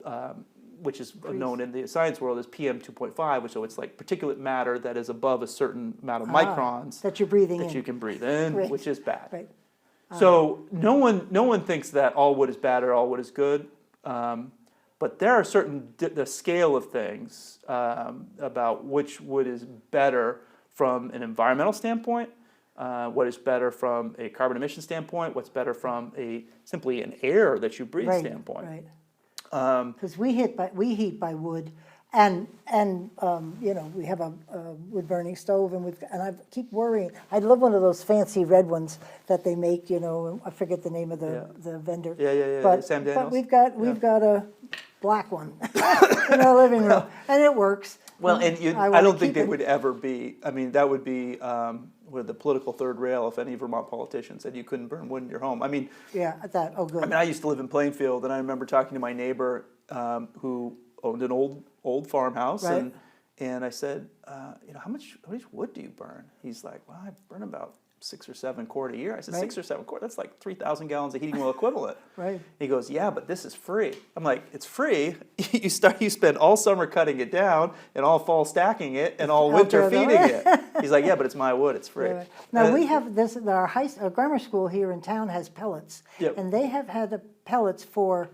which is known in the science world as PM 2.5, which so it's like particulate matter that is above a certain amount of microns that you're breathing that in. you can breathe in, Right. which is bad. Right. So no one thinks that all wood is bad or all wood is good, but there are certain the scale of things about which wood is better from an environmental standpoint, what is better from a carbon emission standpoint, what's better from simply an air that you breathe Right, standpoint. right. Because we heat by wood, and we have a wood burning stove, and I keep worrying. I love one of those fancy red ones that they make. I forget the name of the vendor. Yeah, But, Sam but Daniels. we've got a black one in our living room, and it works. Well, and I wanna don't think keep they it. would ever be. I mean, that would be with the political third rail if any Vermont politician said you couldn't burn wood in your home. I mean, Yeah, that. Oh, good. I mean, I used to live in Plainfield, and I remember talking to my neighbor who owned an old farmhouse, Right. and I said, how much wood do you burn? He's like, well, I burn about 6 or 7 quart a year. I said, Right. 6 or 7 quart? That's like 3,000 gallons of heating oil equivalent. Right. He goes, yeah, but this is free. I'm like, it's free? You spend all summer cutting it down, and all fall stacking it, and all winter Outdoor, feeding it. He's like, yeah, but it's my wood, it's free. Right. Now, And- we have this, our grammar school here in town has pellets. Yep. And they have had the pellets for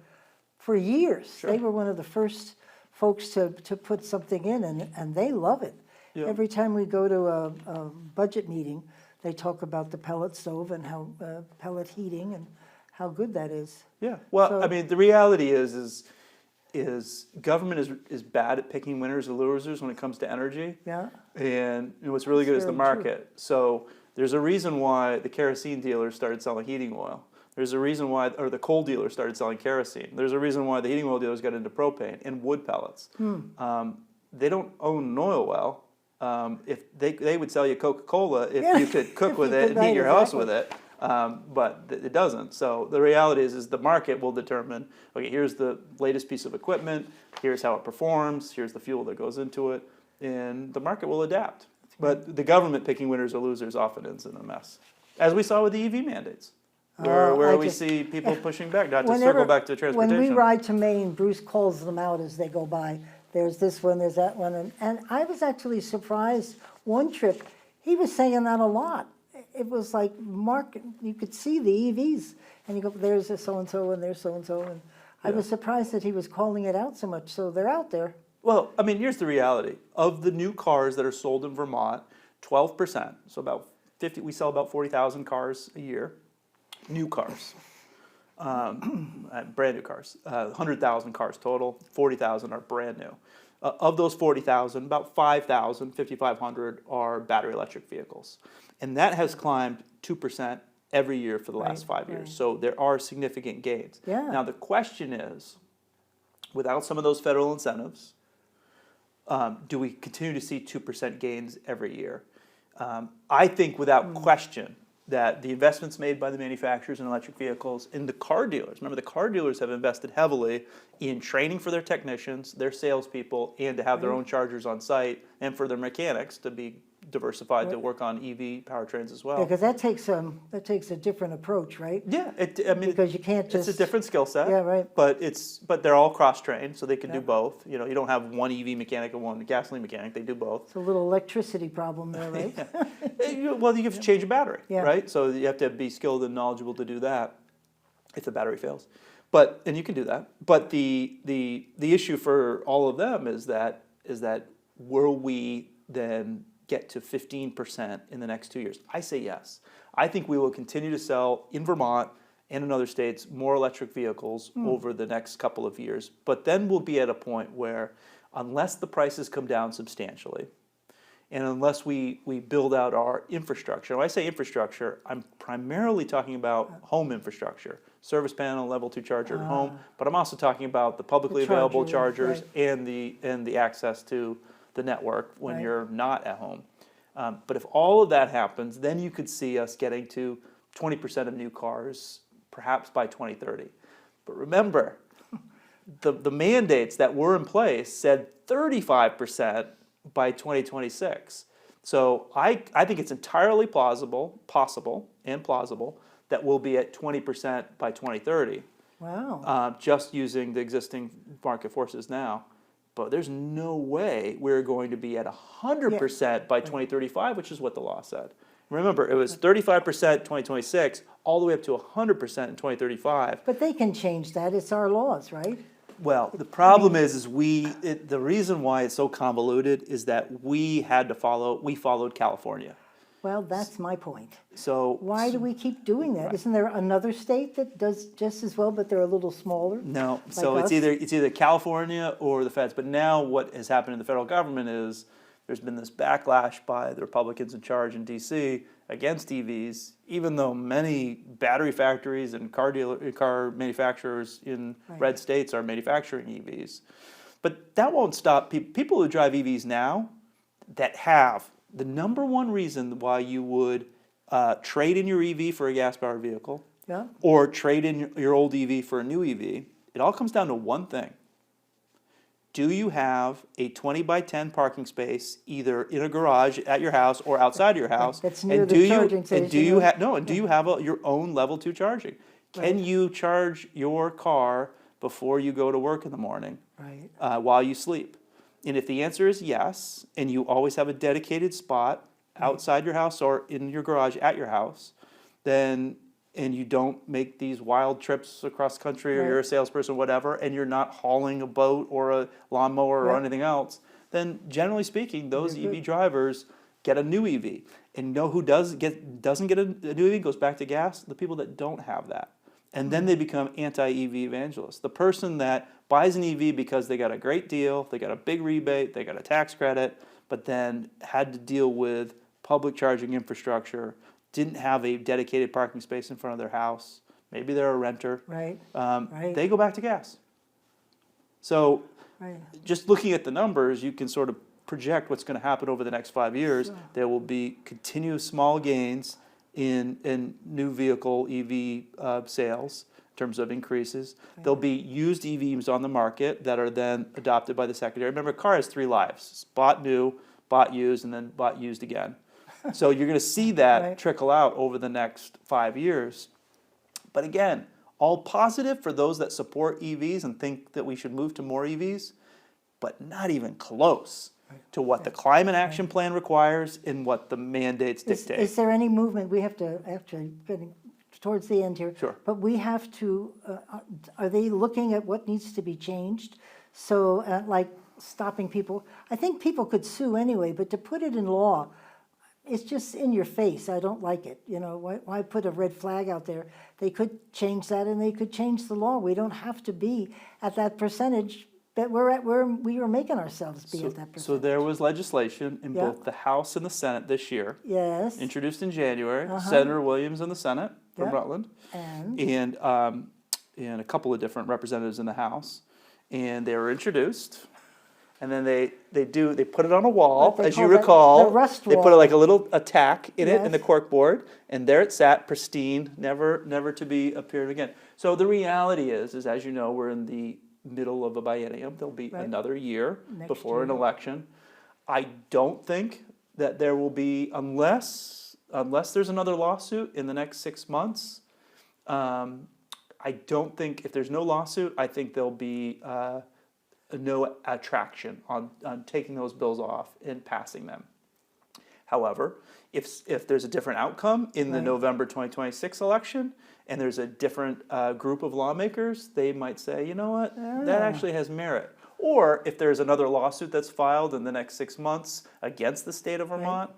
years. Sure. They were one of the first folks to put something in, and they love it. Yep. Every time we go to a budget meeting, they talk about the pellet stove and how pellet heating and how good that is. Yeah, well, So- I mean, the reality is government is bad at picking winners and losers when it comes to energy. Yeah? And what's really good is the very true. market. So there's a reason why the kerosene dealers started selling heating oil. There's a reason why, or the coal dealers started selling kerosene. There's a reason why the heating oil dealers got into propane and wood pellets. They don't own an oil well. If they would sell you Coca-Cola if you could cook with it and heat your house with it, but it doesn't. So the reality is the market will determine, okay, here's the latest piece of equipment, here's how it performs, here's the fuel that goes into it, and the market will adapt. But the government picking winners or losers often ends in a mess, as we saw with the EV mandates, where we see people pushing back, not to circle back to transportation. When we ride to Maine, Bruce calls them out as they go by. There's this one, there's that one. And I was actually surprised one trip, he was saying that a lot. It was like, Mark, you could see the EVs. And you go, there's a so-and-so and there's so-and-so. And I was surprised that he was calling it out so much. So they're out there. Well, I mean, here's the reality. Of the new cars that are sold in Vermont, 12%, so about 50, we sell about 40,000 cars a year, new cars. Brand new cars, 100,000 cars total, 40,000 are brand new. Of those 40,000, about 5,500 are battery electric vehicles. And that has climbed 2% every year for the last 5 years. So there are significant gains. Yeah. Now the question is, without some of those federal incentives, do we continue to see 2% gains every year? I think without question that the investments made by the manufacturers in electric vehicles and the car dealers, remember the car dealers have invested heavily in training for their technicians, their salespeople, and to have their own chargers on site, and for their mechanics to be diversified to work on EV powertrains as well. Because that takes a different approach, right? Yeah, I mean, Because you can't just... it's a different skill set. Yeah, right. But they're all cross-trained, so they can do both. You know, you don't have one EV mechanic and one gasoline mechanic. They do both. It's a little electricity problem there, right? Well, you have to change a battery, Yeah. right? So you have to be skilled and knowledgeable to do that if the battery fails. And you can do that. But the issue for all of them is that will we then get to 15% in the next 2 years? I say yes. I think we will continue to sell in Vermont and in other states more electric vehicles over the next couple of years. But then we'll be at a point where unless the prices come down substantially, and unless we build out our infrastructure, when I say infrastructure, I'm primarily talking about home infrastructure, service panel, level 2 charger at home, but I'm also talking about the publicly available chargers and the access to the network when you're not at home. But if all of that happens, then you could see us getting to 20% of new cars, perhaps by 2030. But remember, the mandates that were in place said 35% by 2026. So I think it's entirely possible that we'll be at 20% by 2030. Wow. Just using the existing market forces now. But there's no way we're going to be at 100% by 2035, which is what the law said. Remember, it was 35% 2026, all the way up to 100% in 2035. But they can change that. It's our laws, right? Well, the problem is the reason why it's so convoluted is that we followed California. Well, that's my point. So Why do we keep doing that? Isn't there another state that does just as well, but they're a little smaller? No, so like it's either California or the feds. But now what has happened in the federal government is there's been this backlash by the Republicans in charge in D.C. against EVs, even though many battery factories and car manufacturers in red states are manufacturing EVs. But that won't stop people who drive EVs now that have the number one reason why you would trade in your EV for a gas-powered vehicle or trade in your old EV for a new EV, it all comes down to one thing. Do you have a 20 by 10 parking space either in a garage at your house or outside your house? That's near the charging station. And do you have your own level 2 charging? Can you charge your car before you go to work in the morning while you sleep? And if the answer is yes, and you always have a dedicated spot outside your house or in your garage at your house, then and you don't make these wild trips across country or you're a salesperson, whatever, and you're not hauling a boat or a lawnmower or anything else, then generally speaking, those EV drivers get a new EV. And you know who doesn't get a new EV, goes back to gas? The people that don't have that. And then they become anti-EV evangelists. The person that buys an EV because they got a great deal, they got a big rebate, they got a tax credit, but then had to deal with public charging infrastructure, didn't have a dedicated parking space in front of their house maybe they're a renter, Right. they go back to gas. So Right. just looking at the numbers, you can sort of project what's going to happen over the next 5 years. Sure. There will be continuous small gains in new vehicle EV sales in terms of increases. Right. There'll be used EVs on the market that are then adopted by the secondary. Remember, a car has 3 lives: it's bought new, bought used, and then bought used again. So you're going to see that Right. trickle out over the next 5 years. But again, all positive for those that support EVs and think that we should move to more EVs, but not even close to what the climate action plan requires and what the mandates dictate. Is there any movement, we have to, actually, getting towards the end here. Sure. But we have to, are they looking at what needs to be changed? So, like, stopping people, I think people could sue anyway, but to put it in law, it's just in your face. I don't like it. You know, why put a red flag out there? They could change that, and they could change the law. We don't have to be at that percentage that we're at, where we were making ourselves be at that percentage. So there was legislation in Yeah. both the House and the Senate this year, Yes, introduced in January. Senator Williams in the Senate from Yeah. Rutland, and and a couple of different representatives in the House, and they were introduced. And then they put it on a wall, What they as you call the recall. rust They put wall. like a little tack in it in the Yes. cork board, and there it sat, pristine, never to be appeared again. So the reality is as you know, we're in the middle of a biennium. There'll be Right. another year Next before an year. election. I don't think that there will be, unless there's another lawsuit in the next 6 months. I don't think, if there's no lawsuit, I think there'll be no attraction on taking those bills off and passing them. However, if there's a different outcome in the Right. November 2026 election, and there's a different group of lawmakers, they might say, you know what, that actually has merit. Or if there's another lawsuit that's filed in the next 6 months against the state of Vermont,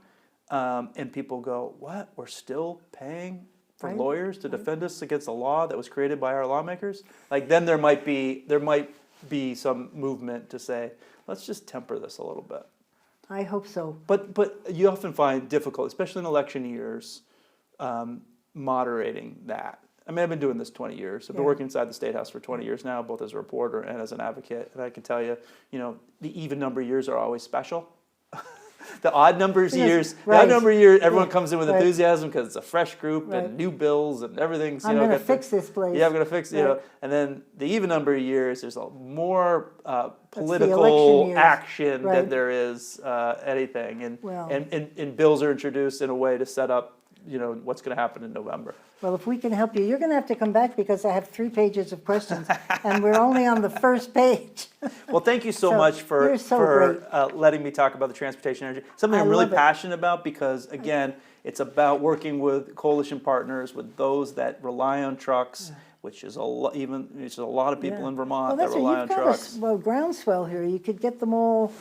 and people go, what, we're still paying for Right. lawyers to defend us against a law that was created by our lawmakers? Like, then there might be some movement to say, let's just temper this a little bit. I hope so. But you often find difficult, especially in election years, moderating that. I mean, I've been doing this 20 years. I've been Yeah. working inside the State House for 20 years now, both as a reporter and as an advocate. And I can tell you, the even number years are always special. The odd numbers Yes, years, right. everyone Yeah, comes in with right. enthusiasm because it's a fresh group Right. and new bills and everything's, I'm going to got the- fix this place. Yeah, I'm going to fix, Right. and then the even number of years, there's more election political years. action Right. than there is anything. And, Well. and bills are introduced in a way to set up, what's going to happen in November. Well, if we can help you, you're going to have to come back because I have 3 pages of questions, and we're only on the first page. Well, thank you so So, much for you're so great. letting me talk about the transportation energy. Something I I'm really love it. passionate about because, again, it's about working with coalition partners, with those that rely on trucks, which is a lot of people Yeah. in Vermont Well, that that's it. rely You've on got trucks. a groundswell here. You could get them all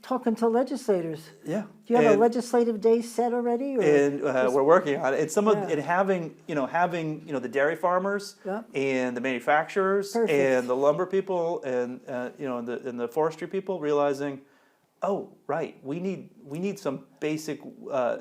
talking to legislators. Yeah. Do you have a And- legislative day set already? Or And we're working on it. And some of Yeah. it having the dairy farmers Yeah. and the manufacturers Perfect. and the lumber people and and the forestry people realizing, oh right, we need some basic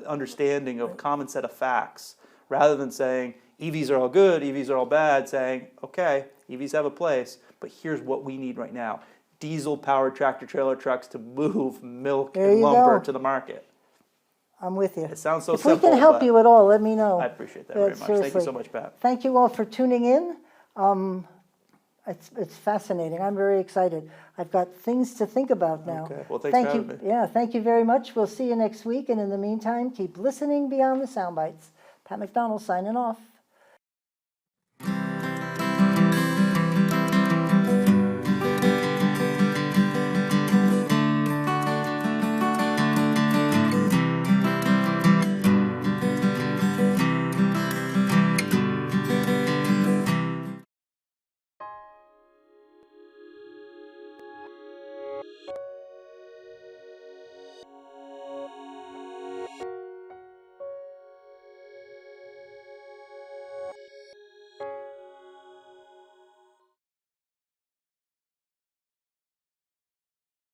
understanding of common set of facts rather than saying EVs are all good, EVs are all bad. Saying okay, EVs have a place, but here's what we need right now: diesel-powered tractor-trailer trucks to move milk There and you lumber go. to the market. I'm with you. It sounds so if simple. we can help but you at all, let me know. I appreciate that But very much. Thank you seriously, so much, Pat. Thank you all for tuning in. It's fascinating. I'm very excited. I've got things to think about now. Okay. Well, thanks for you. having me. Yeah, thank you very much. We'll see you next week. And in the meantime, keep listening beyond the sound bites. Pat McDonald signing off.